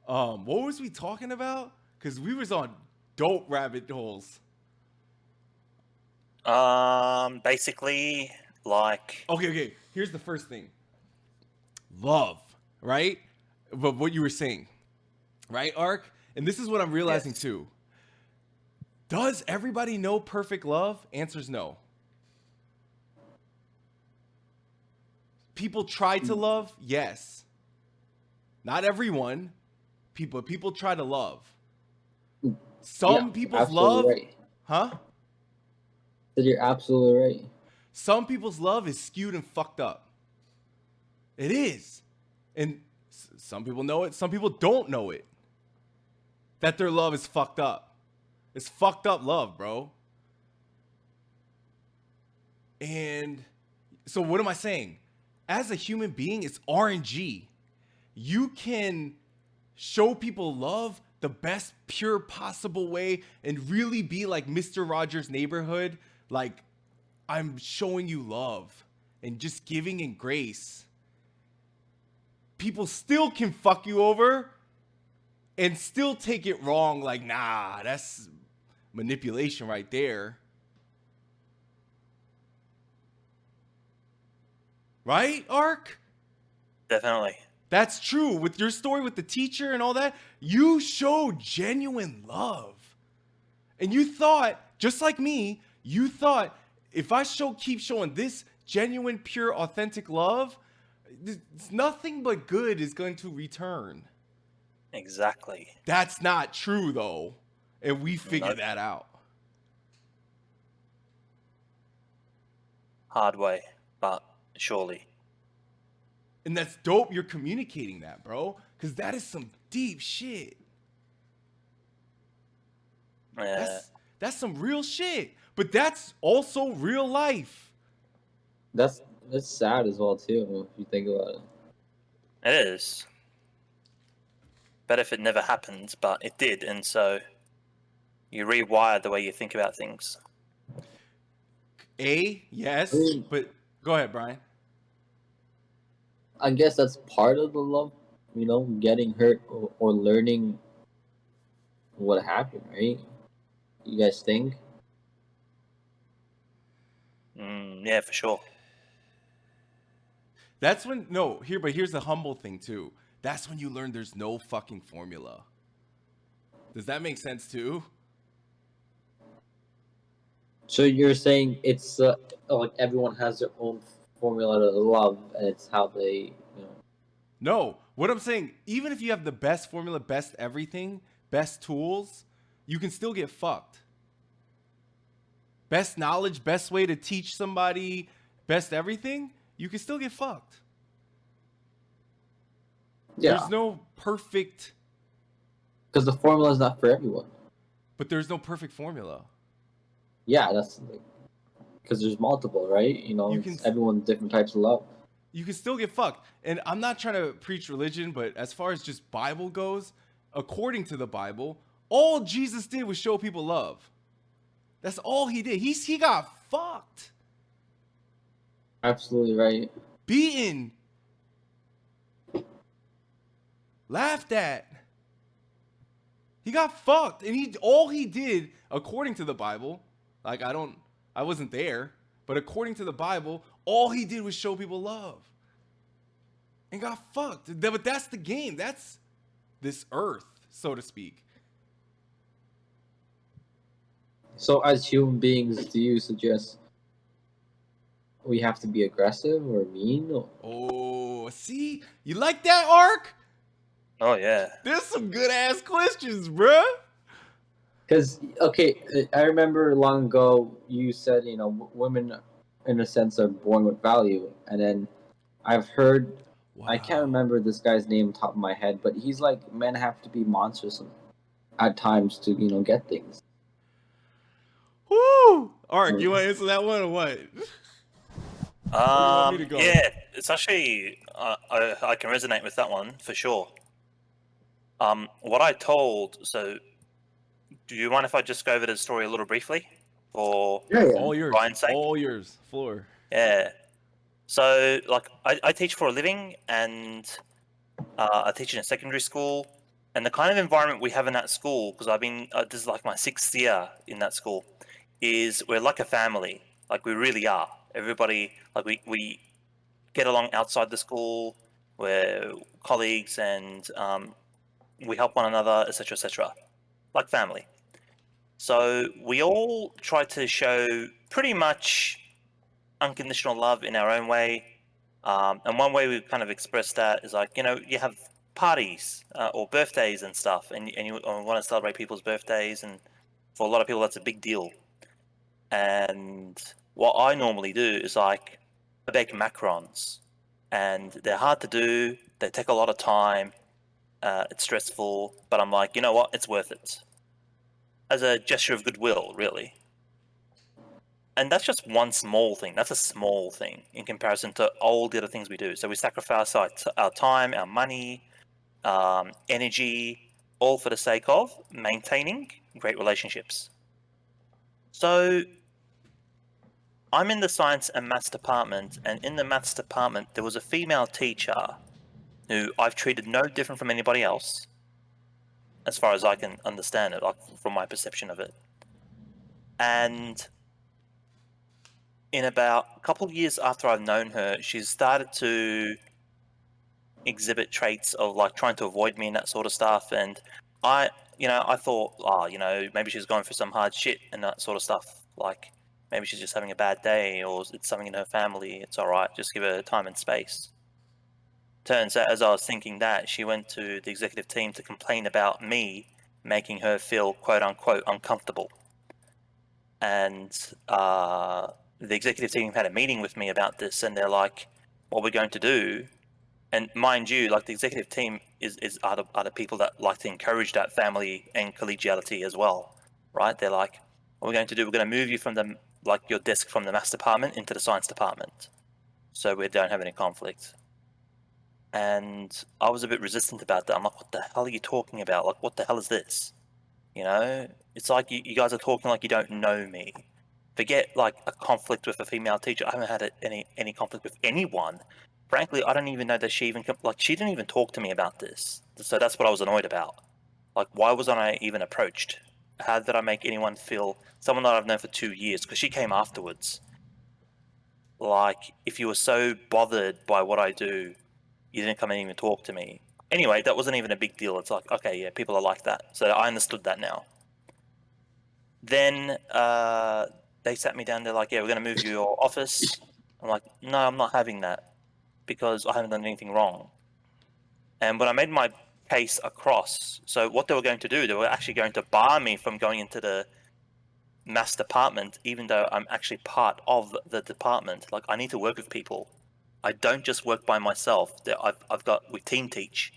What was we talking about? Because we was on dope rabbit holes. Basically, like, Okay. Here's the first thing. Love, right? But what you were saying, right, Ark? And this is what I'm realizing yes, too. Does everybody know perfect love? Answer's no. People try to love? Yes. Not everyone. People try to love. Yeah, Some you're people's absolutely love, right. huh? That you're absolutely right. Some people's love is skewed and fucked up. It is. And some people know it, some people don't know it. That their love is fucked up. It's fucked up love, bro. And so what am I saying? As a human being, it's RNG. You can show people love the best pure possible way and really be like Mr. Rogers' Neighborhood, like I'm showing you love and just giving in grace. People still can fuck you over and still take it wrong, like, nah, that's manipulation right there. Right, Ark? definitely. That's true. With your story with the teacher and all that, you showed genuine love. And you thought, just like me, you thought if I keep showing this genuine, pure, authentic love, nothing but good is going to return. Exactly. That's not true though. And we figured Nope. that out. Hard way, but surely. And that's dope you're communicating that, bro. Cause that is some deep shit. Yeah, That's some real shit. But that's also real life. That's that's sad as well too, if you think about it. it is. Better if it never happened, but it did, and so you rewire the way you think about things. Yes, I mean, but go ahead, Brian. I guess that's part of the love, getting hurt or learning what happened, right? You guys think? Yeah, for sure. That's when but here's the humble thing too. That's when you learn there's no fucking formula. Does that make sense too? So you're saying it's like everyone has their own formula to love, and it's how they. No. What I'm saying, even if you have the best formula, best everything, best tools, you can still get fucked. Best knowledge, best way to teach somebody, best everything, you can still get fucked. Yeah, There's no perfect, because the formula is not for everyone. but there's no perfect formula. Yeah, that's because there's multiple, right? You can It's everyone's different types of love. you can still get fucked. And I'm not trying to preach religion, but as far as just Bible goes, according to the Bible, all Jesus did was show people love. That's all he did. He got fucked, Absolutely right. beaten, laughed at. He got fucked, and all he did, according to the Bible, like I wasn't there, but according to the Bible, all he did was show people love, and got fucked. But that's the game. That's this earth, so to speak. So, as human beings, do you suggest we have to be aggressive or mean? Oh, see, you like that, Ark? Oh yeah. There's some good ass questions, bruh. Because okay, I remember long ago you said women, in a sense, are born with value, and then I've heard I can't Wow. remember this guy's name top of my head, but he's like men have to be monsters at times to get things. Woo! Ark, you want to answer that one or what? Where do you want me to go? Yeah, it's actually I can resonate with that one for sure. What I told. So, do you mind if I just go over the story a little briefly, for All yours. Brian's sake? All yours. Floor. Yeah. So, like, I teach for a living, and I teach in a secondary school, And the kind of environment we have in that school, because I've been, this is like my 6th year in that school, is we're like a family. Like we really are. Everybody, like we get along outside the school. We're colleagues, and we help one another, etc., etc. Like family. So we all try to show pretty much unconditional love in our own way. And one way we kind of express that is like, you have parties or birthdays and stuff, and you want to celebrate people's birthdays, and for a lot of people that's a big deal. And what I normally do is like I bake macarons, and they're hard to do. They take a lot of time. It's stressful, but I'm like, you know what? It's worth it as a gesture of goodwill, really. And that's just one small thing. That's a small thing in comparison to all the other things we do. So we sacrifice our time, our money, energy, all for the sake of maintaining great relationships. So I'm in the science and maths department, and in the maths department, there was a female teacher who I've treated no different from anybody else, as far as I can understand it, like from my perception of it. And in about a couple of years after I've known her, she's started to exhibit traits of like trying to avoid me and that sort of stuff. And I thought, maybe she's going through some hard shit and that sort of stuff. Like maybe she's just having a bad day, or it's something in her family. It's all right. Just give her time and space. Turns out, as I was thinking that, she went to the executive team to complain about me making her feel quote unquote uncomfortable. And the executive team had a meeting with me about this, and they're like, what we're going to do, and mind you, like the executive team are the people that like to encourage that family and collegiality as well, right? They're like, what we're going to do, we're going to move you from your desk from the maths department into the science department, so we don't have any conflict. And I was a bit resistant about that. I'm like, what the hell are you talking about? Like, what the hell is this? It's like you guys are talking like you don't know me. Forget like a conflict with a female teacher. I haven't had any conflict with anyone. Frankly, I don't even know that she didn't even talk to me about this. So that's what I was annoyed about. Like, why wasn't I even approached? How did I make anyone feel, someone that I've known for 2 years? Because she came afterwards. Like, if you were so bothered by what I do, you didn't come and even talk to me. Anyway, that wasn't even a big deal. It's like, okay, yeah, people are like that. So I understood that now. Then they sat me down. They're like, yeah, we're going to move you your office. I'm like, no, I'm not having that because I haven't done anything wrong. And when I made my case across, so what they were going to do, they were actually going to bar me from going into the maths department, even though I'm actually part of the department. Like, I need to work with people. I don't just work by myself. We team teach.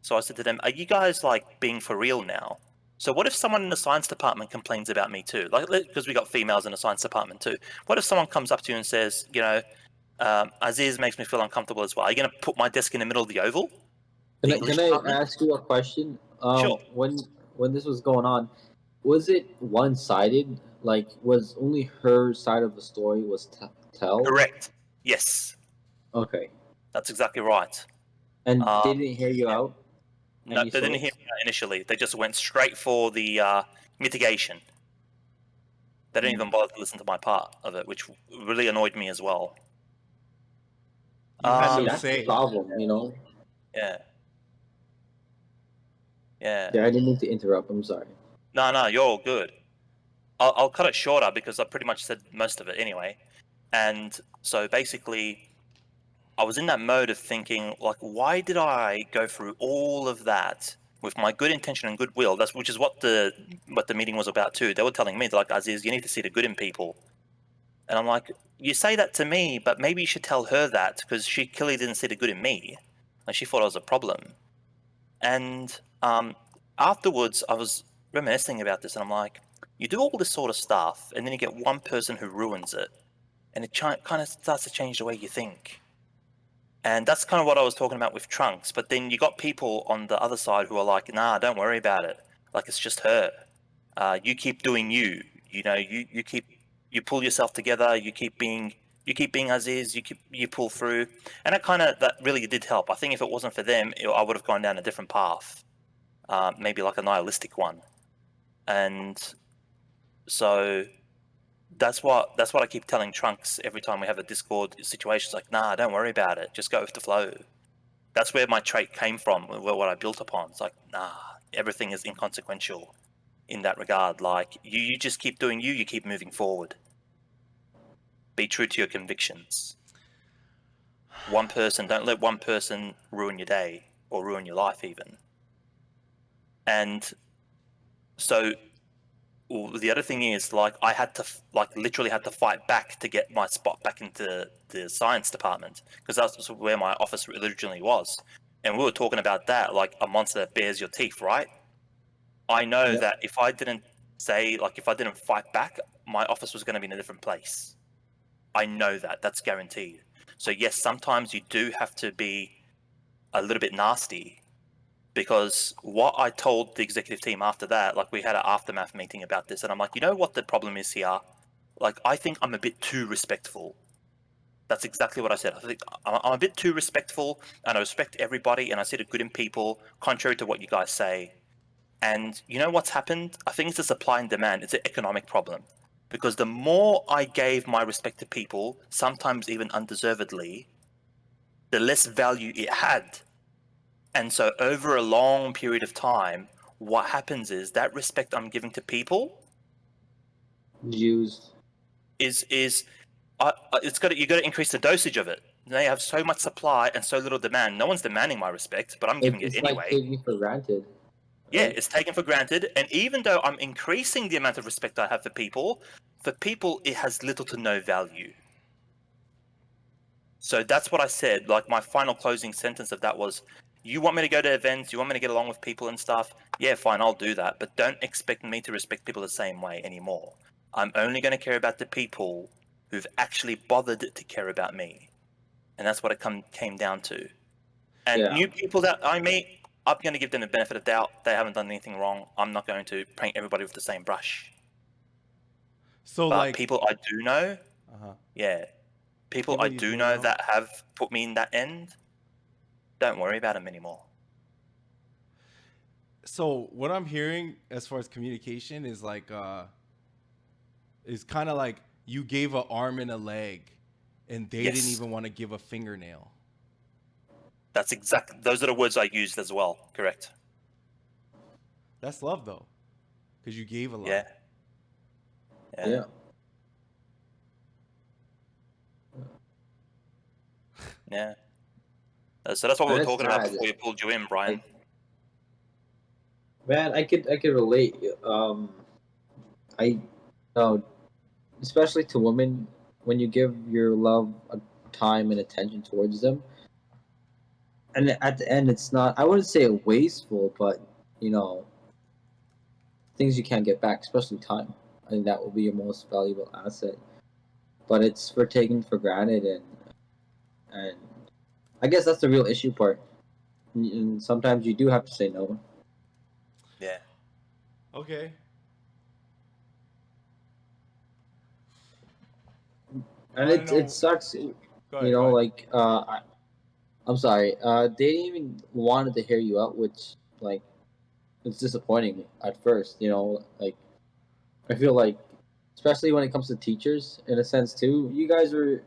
So I said to them, are you guys like being for real now? So what if someone in the science department complains about me too? Like, because we got females in the science department too. What if someone comes up to you and says, Aziz makes me feel uncomfortable as well. Are you going to put my desk in the middle of the oval? Can I ask you a question? Sure. When this was going on, was it one-sided? Like, was only her side of the story was tell? Correct. Yes. Okay. That's exactly right. And they didn't hear you out? No, they didn't hear me out initially. They just went straight for the mitigation. They didn't even bother to listen to my part of it, which really annoyed me as well. You had no that's say. the problem, Yeah. Yeah, I didn't mean to interrupt. I'm sorry. No, you're all good. I'll cut it shorter because I pretty much said most of it anyway. And so basically, I was in that mode of thinking, like, why did I go through all of that with my good intention and goodwill? Which is what the meeting was about too. They were telling me, like, Aziz, you need to see the good in people. And I'm like, you say that to me, but maybe you should tell her that because she clearly didn't see the good in me. Like, she thought I was a problem. And afterwards, I was reminiscing about this, and I'm like, you do all this sort of stuff, and then you get one person who ruins it, and it kind of starts to change the way you think. And that's kind of what I was talking about with Trunks. But then you got people on the other side who are like, nah, don't worry about it. Like, it's just her. You keep doing you. You pull yourself together. You keep being Aziz. You pull through. And that really did help. I think if it wasn't for them, I would have gone down a different path. maybe like a nihilistic one. And so that's what I keep telling Trunks every time we have a Discord situation. It's like, nah, don't worry about it. Just go with the flow. That's where my trait came from, what I built upon. It's like, nah, everything is inconsequential in that regard. Like, you just keep doing you keep moving forward. Be true to your convictions. Don't let one person ruin your day or ruin your life even. And so the other thing is, like, I had to literally had to fight back to get my spot back into the science department, because that's where my office originally was. And we were talking about that, like a monster that bears your teeth, right? I know Yep. that if I didn't fight back, my office was going to be in a different place. I know that. That's guaranteed. So yes, sometimes you do have to be a little bit nasty, because what I told the executive team after that, like, we had an aftermath meeting about this, and I'm like, you know what the problem is here? Like, I think I'm a bit too respectful. That's exactly what I said. I think I'm a bit too respectful, and I respect everybody, and I see the good in people, contrary to what you guys say. And you know what's happened? I think it's a supply and demand. It's an economic problem. Because the more I gave my respect to people, sometimes even undeservedly, the less value it had. And so over a long period of time, what happens is that respect I'm giving to people Used. is you got to increase the dosage of it. They have so much supply and so little demand. No one's demanding my respect, but I'm giving it It's like anyway. taking for granted. Yeah, Right? it's taken for granted. And even though I'm increasing the amount of respect I have for people it has little to no value. So that's what I said. Like, my final closing sentence of that was, you want me to go to events, you want me to get along with people and stuff? Yeah, fine, I'll do that. But don't expect me to respect people the same way anymore. I'm only going to care about the people who've actually bothered to care about me. And that's what it came down to. And Yeah. new people that I meet, I'm going to give them the benefit of doubt. They haven't done anything wrong. I'm not going to paint everybody with the same brush. So But like, people I do know, uh-huh. yeah, people I People you do do know know. that have put me in that end, don't worry about them anymore. So what I'm hearing as far as communication is kind of like you gave an arm and a leg, and they didn't Yes, even want to give a fingernail. those are the words I used as well. Correct. That's love though, because you gave a Yeah. lot. Yeah. Yeah. So that's what we And were it's talking about sad. before you pulled you in, Brian. Like, man, I could relate. I know, especially to women, when you give your love a time and attention towards them, and at the end, it's not. I wouldn't say wasteful, but you know, things you can't get back, especially time. I think that will be your most valuable asset. But it's for taken for granted, and I guess that's the real issue part. And sometimes you do have to say no. Yeah. Okay. And Want to it know? sucks, Go ahead. Go ahead. like I'm sorry, they didn't even wanted to hear you out, which like it's disappointing at first. Like I feel like, especially when it comes to teachers, in a sense too, you guys are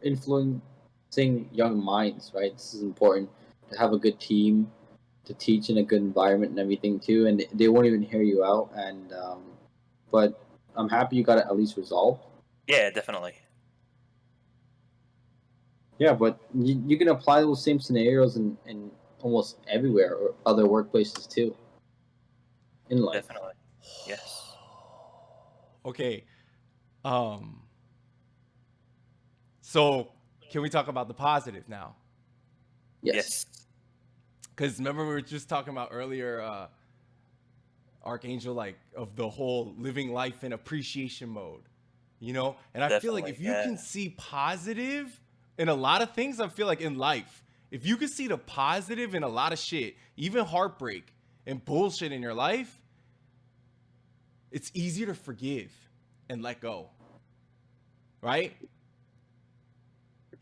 influencing young minds, right? This is important to have a good team, to teach in a good environment and everything too. And they won't even hear you out. And but I'm happy you got it at least resolved. Yeah, definitely. Yeah, but you can apply those same scenarios in almost everywhere or other workplaces too in life. Definitely. Yes. Okay. Um. So can we talk about the positive now? Yes. Yes. Because remember we were just talking about earlier, Archangel, like of the whole living life in appreciation mode, And I feel like Definitely. if you Yeah. can see positive in a lot of things, I feel like in life, if you can see the positive in a lot of shit, even heartbreak and bullshit in your life, it's easier to forgive and let go. Right?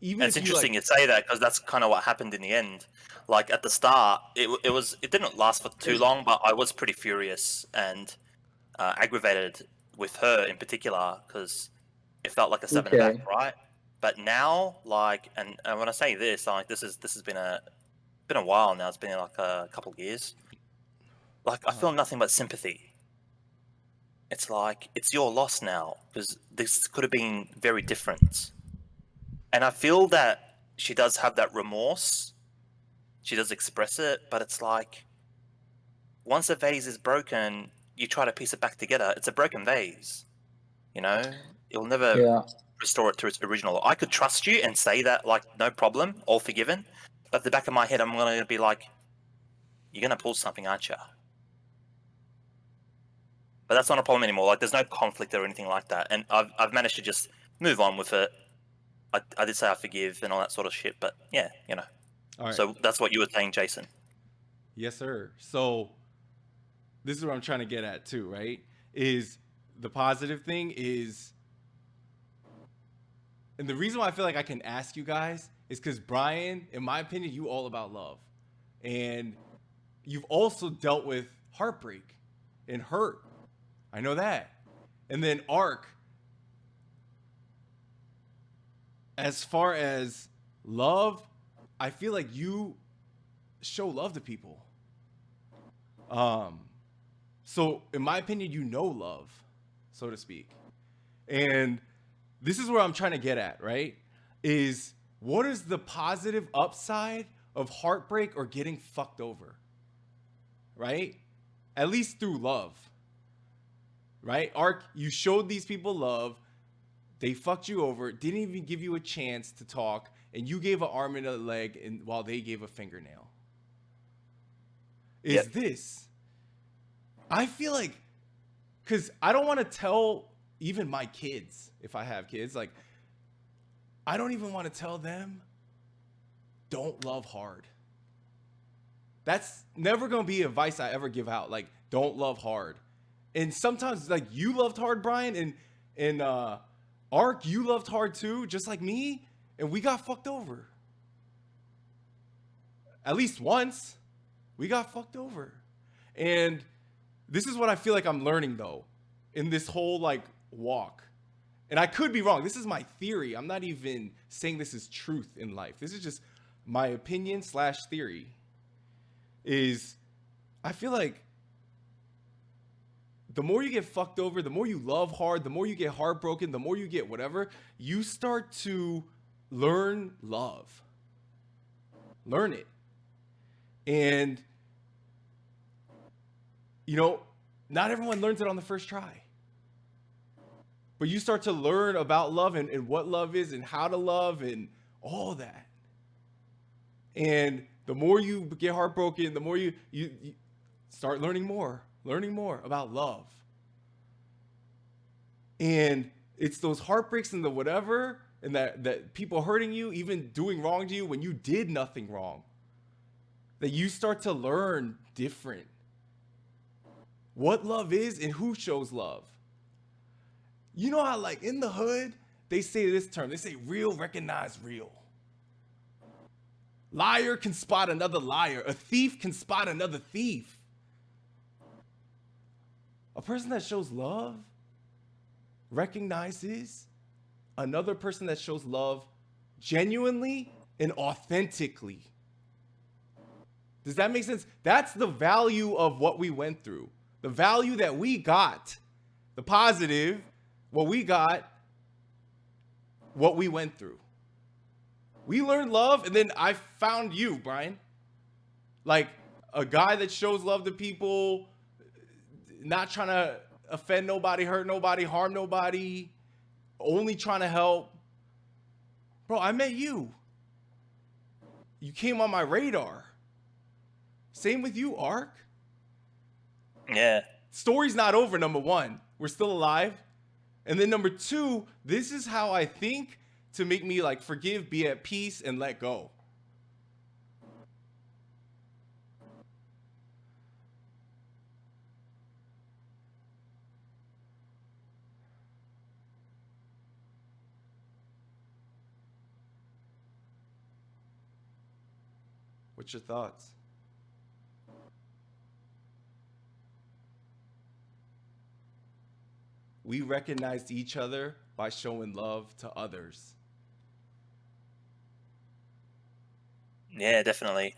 even And it's if you interesting like, you say that because that's kind of what happened in the end. Like at the start, it didn't last for too long, but I was pretty furious and aggravated with her in particular because it felt like a stab in the back, Okay. right? But now, like, and when I say this, like, this has been a while now. It's been like a couple of years. Like, I feel nothing but sympathy. It's like it's your loss now because this could have been very different. And I feel that she does have that remorse. She does express it, but it's like once a vase is broken, you try to piece it back together. It's a broken vase, you know. You'll never Yeah. restore it to its original. I could trust you and say that, like, no problem, all forgiven. But at the back of my head, I'm gonna be like, you're gonna pull something, aren't you? But that's not a problem anymore. Like, there's no conflict or anything like that, and I've managed to just move on with it. I did say I forgive and all that sort of shit, but yeah, you know. all right, So that's what you were saying, Jason. yes, sir. So this is what I'm trying to get at too, right? Is the positive thing is, and the reason why I feel like I can ask you guys is because Brian, in my opinion, you all about love, and you've also dealt with heartbreak and hurt. I know that. And then Ark, as far as love, I feel like you show love to people. Um, so in my opinion, you know love, so to speak. And this is where I'm trying to get at, right? Is what is the positive upside of heartbreak or getting fucked over? Right? At least through love. Right? Ark, you showed these people love. They fucked you over, didn't even give you a chance to talk, and you gave an arm and a leg and while they gave a fingernail. Is Yep. this? I feel like, because I don't want to tell even my kids, if I have kids, like, I don't even want to tell them, don't love hard. That's never going to be advice I ever give out. Like, don't love hard. And sometimes, like, you loved hard, Brian, and Ark, you loved hard too, just like me, and we got fucked over. At least once, we got fucked over. And this is what I feel like I'm learning, though, in this whole, like, walk. And I could be wrong. This is my theory. I'm not even saying this is truth in life. This is just my opinion / theory. Is I feel like the more you get fucked over, the more you love hard, the more you get heartbroken, the more you get whatever, you start to learn love. Learn it. And, you know, not everyone learns it on the first try. But you start to learn about love and what love is and how to love and all that. And the more you get heartbroken, the more you start learning more about love. And it's those heartbreaks and the whatever, and that people hurting you, even doing wrong to you when you did nothing wrong, that you start to learn different. What love is and who shows love. You know how, like, in the hood, they say this term, they say real recognize real. Liar can spot another liar. A thief can spot another thief. A person that shows love recognizes another person that shows love genuinely and authentically. Does that make sense? That's the value of what we went through. The value that we got, the positive, what we got, what we went through. We learned love, and then I found you, Brian. Like a guy that shows love to people, not trying to offend nobody, hurt nobody, harm nobody, only trying to help. Bro, I met you. You came on my radar. Same with you, Ark. Yeah. Story's not over, number one. We're still alive. And then number two, this is how I think to make me, like, forgive, be at peace, and let go. What's your thoughts? We recognized each other by showing love to others. Yeah, definitely.